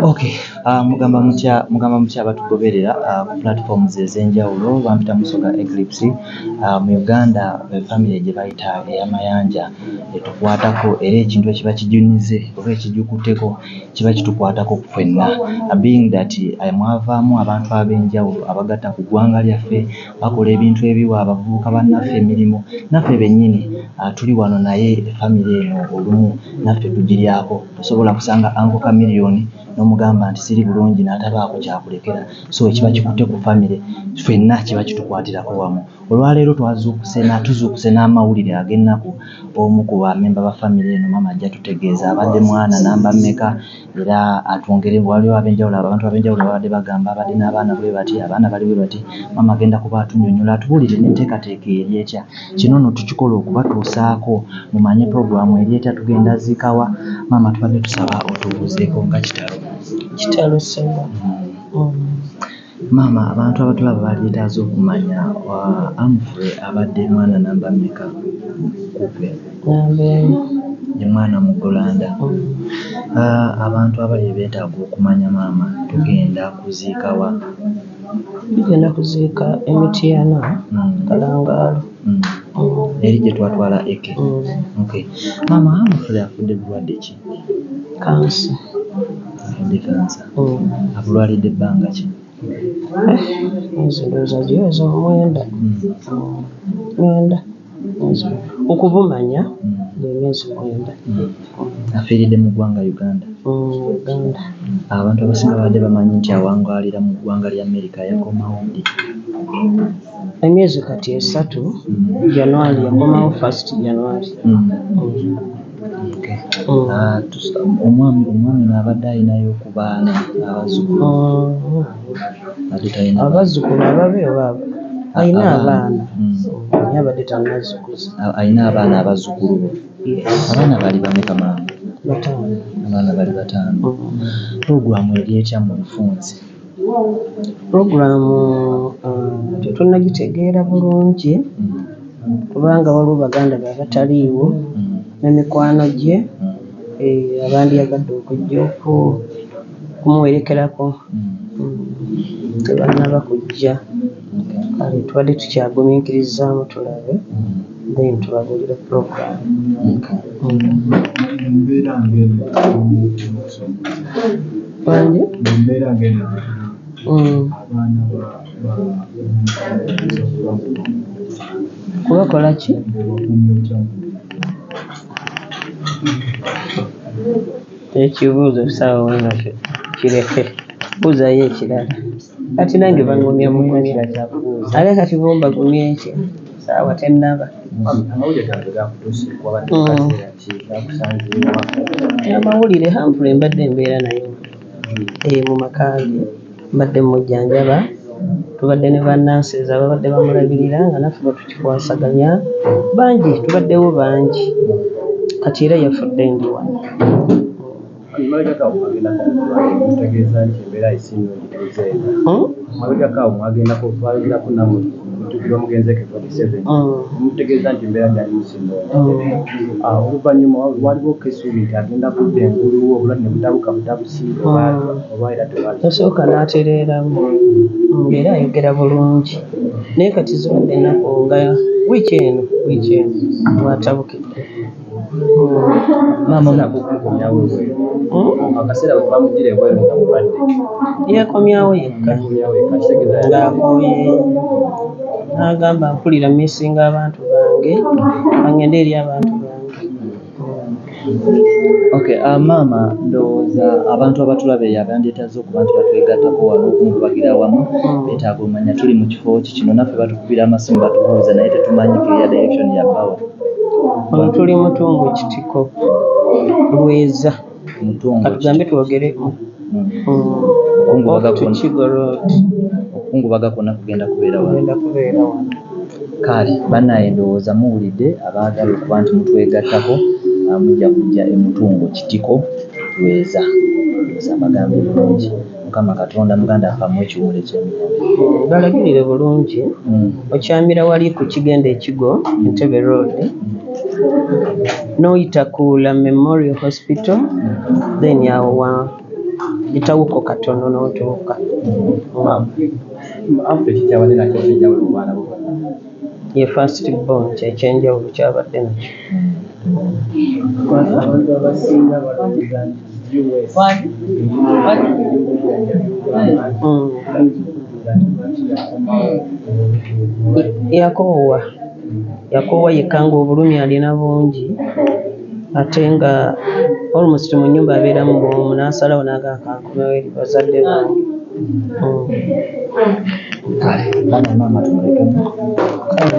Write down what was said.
Okay, mugamba mutya abatugoberera ku platforms ez'enjawulo bampita Musoga Eclipse. Mu Uganda family gye bayita ey'amayanja etukwatako era ekintu ekiba kijunize oba ekijukuteko kiba kitukwatako ffenna, being that mwavaamu abantu ab'enjawulo abagatta ku ggwanga lyaffe bakola ebintu ebiwa abavubuka bannaffe emirimu, naffe bennyini tuli wano naye family eno olumu naffe tugiryako. Tosobola kusanga Uncle Chameleone n'omugamba nti siri bulungi n'atabaako kyakulekera, so ekiba kikutte ku family ffenna kiba kitukwatirako wamu. Olwaleero tuzuukuse n'amawulire ag'ennaku. Omu ku bamemba ba family eno mama ajja tutegeeza abadde mwana namba mmeka, era atwongere waliwo ab'enjawulo, abantu ab'enjawulo babadde bagamba abadde n'abaana bwe bati, abaana bali bwe bati. Mama agenda kuba atunnyonnyola atubuulire n'enteekateeka eri etya. Kino nno tukikola okubatuusaako mumanye programu eri etya tugenda zikawa. Mama tubadde tusaba otubuuzeeko nga kitalo ssenga. Mama, abantu abatulaba balyetaaza okumanya Humphrey abadde mwana namba mmeka kupe? Ye mwana muggulanda. Abantu abali beetaaga okumanya mama tugenda kuziikawa? Tugenda kuziika Emityana Kalangaalo. Eri gye twatwala Eke. Okay. Mama, Humphrey afudde bulwadde ki? Kansa. Afudde kansa. Abulwalidde ebbanga ki? Ndowooza giweza omwenda. Okubumanya emyezi 9. Afiiridde mu ggwanga Uganda. Uganda. Abantu abasinga babadde bamanyi nti awangaalira mu ggwanga lya Amerika yakomawo ddi? Emyezi kati 3 January yakomawo 1st January. Okay. Omwami n'abadde alinayo ku baana abazzukulu. Abazzukulu ababe oba alina abaana naye abadde tannazzukuza. Alina abaana abazzukulu be. Abaana bali bameka mama? 5. Abaana bali 5. Programu eri etya mu bufunze? Programu tetunnagitegeera bulungi kubanga waliwo baganda be abataliiwo n'emikwano gye abandyagadde okujja kumuwerekerako tebannaba kujja. Kale tubadde tukyagumiikirizaamu tulabe then tubabuulira programu. Kubakola ki? Ekibuuzo saawa wena kireke buuzayo ekirala. Kati nange bangumya mugumya ale kati bombagumya ekyo saawa tennaba. Amawulire Humphrey mbadde mbeera naye mu maka ge mbadde mujjanjaba. Tubadde ne bannansi ababadde bamulabirira nga naffe batukikwasaganya bangi, tubaddewo bangi kati era yafudde ndi wano. Oluvannyuma waliwo kesuubi nti agenda kudda engulu obulwadde ne butabuka butabusiiga oba era tewali. Yasooka n'atereeramu ng'era ayogera bulungi naye kati zibadde ennaku nga wiiki eno bwatabukidde. Mama nakukomyawo akaseera bwe twamugira ebweru nga mulwadde yakomyawo yekka ng'akooye n'agamba mpulira mmisinga abantu bange bangende eri abantu bange. Okay, mama ndowooza abantu abatulaba yabandyetaaza okuba nti batwegattako wano okumukubagira wamu beetaaga omanya tuli mu kifo ki kino naffe batukubira amasimu batubuuza naye tetumanyi clear direction ya power. Ono tuli Mutungo Kitiko Lweza katugambe twogere okungubaga kwonna kugenda kubeera wano. Kale bannaye ndowooza muwulidde abaagala okuba nti mutwegattako mujja kujja e Mutungo Kitiko Lweza. Bagambe bulungi Mukama Katonda muganda afamu ekiwumule ky'emiyambi. Balagirire bulungi okyamira wali ku kigenda ekigo Entebbe Road n'oyita ku La Memorial Hospital then awo gitawuko katono n'otuuka. After kikyabadde nakyo ekyenjawulo mu baana bo bonna. Ye first born kyekyenjawulo kyabadde nakyo. Abantu abasinga balowooza nti US yakoowa yekka nga obulumi alina bungi ate nga almost mu nnyumba abeeramu bwomu n'asalawo n'agakankomewo eri bazadde bange. Bana mama tumulekemu. Kale.